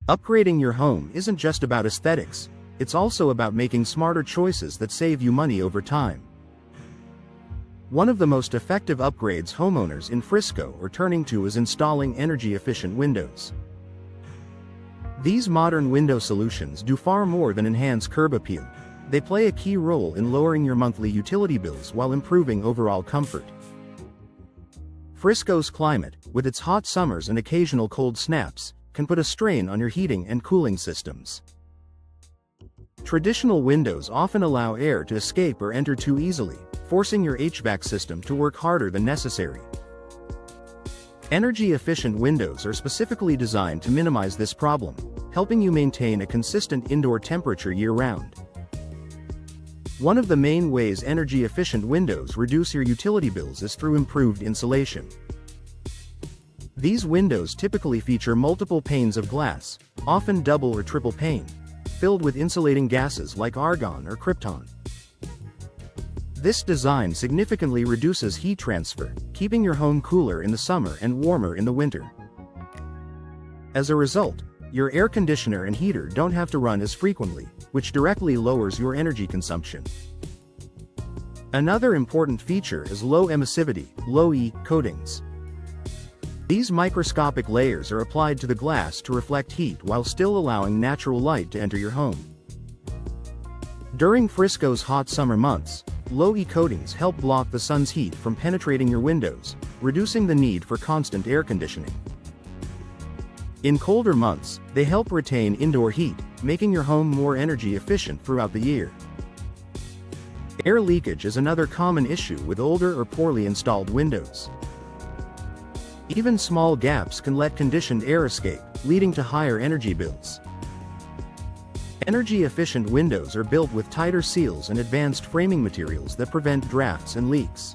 Upgrading your home isn't just about aesthetics, it's also about making smarter choices that save you money over time. One of the most effective upgrades homeowners in Frisco are turning to is installing energy-efficient windows. These modern window solutions do far more than enhance curb appeal. They play a key role in lowering your monthly utility bills while improving overall comfort. Frisco's climate, with its hot summers and occasional cold snaps, can put a strain on your heating and cooling systems. Traditional windows often allow air to escape or enter too easily, forcing your HVAC system to work harder than necessary. Energy-efficient windows are specifically designed to minimize this problem, helping you maintain a consistent indoor temperature year-round. One of the main ways energy-efficient windows reduce your utility bills is through improved insulation. These windows typically feature multiple panes of glass, often double or triple pane, filled with insulating gases like argon or krypton. This design significantly reduces heat transfer, keeping your home cooler in the summer and warmer in the winter. As a result, your air conditioner and heater don't have to run as frequently, which directly lowers your energy consumption. Another important feature is low emissivity, low-E, coatings. These microscopic layers are applied to the glass to reflect heat while still allowing natural light to enter your home. During Frisco's hot summer months, low-E coatings help block the sun's heat from penetrating your windows, reducing the need for constant air conditioning. In colder months, they help retain indoor heat, making your home more energy efficient throughout the year. Air leakage is another common issue with older or poorly installed windows. Even small gaps can let conditioned air escape, leading to higher energy bills. Energy-efficient windows are built with tighter seals and advanced framing materials that prevent drafts and leaks.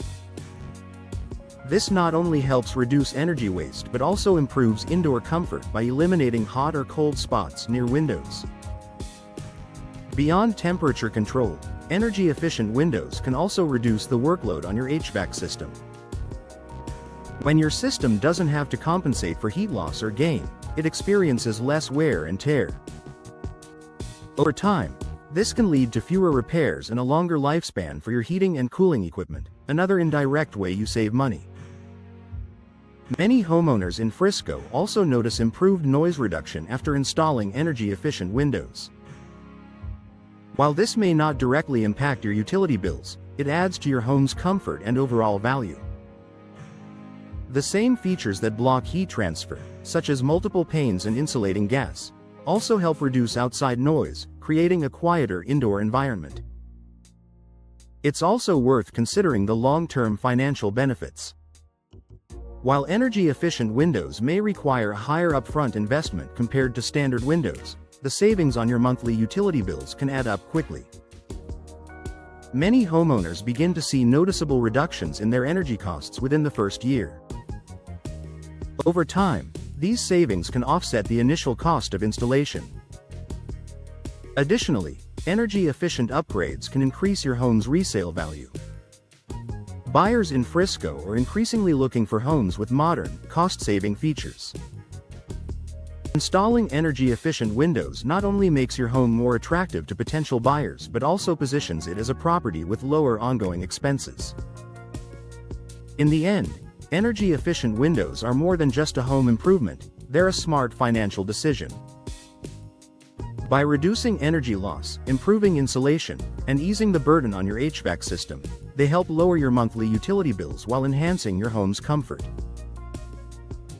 This not only helps reduce energy waste but also improves indoor comfort by eliminating hot or cold spots near windows. Beyond temperature control, energy-efficient windows can also reduce the workload on your HVAC system. When your system doesn't have to compensate for heat loss or gain, it experiences less wear and tear. Over time, this can lead to fewer repairs and a longer lifespan for your heating and cooling equipment, another indirect way you save money. Many homeowners in Frisco also notice improved noise reduction after installing energy-efficient windows. While this may not directly impact your utility bills, it adds to your home's comfort and overall value. The same features that block heat transfer, such as multiple panes and insulating gas, also help reduce outside noise, creating a quieter indoor environment. It's also worth considering the long-term financial benefits. While energy-efficient windows may require a higher upfront investment compared to standard windows, the savings on your monthly utility bills can add up quickly. Many homeowners begin to see noticeable reductions in their energy costs within the first year. Over time, these savings can offset the initial cost of installation. Additionally, energy-efficient upgrades can increase your home's resale value. Buyers in Frisco are increasingly looking for homes with modern, cost-saving features. Installing energy-efficient windows not only makes your home more attractive to potential buyers but also positions it as a property with lower ongoing expenses. In the end, energy-efficient windows are more than just a home improvement, they're a smart financial decision. By reducing energy loss, improving insulation, and easing the burden on your HVAC system, they help lower your monthly utility bills while enhancing your home's comfort.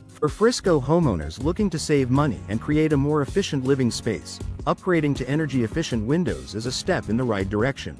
For Frisco homeowners looking to save money and create a more efficient living space, upgrading to energy-efficient windows is a step in the right direction.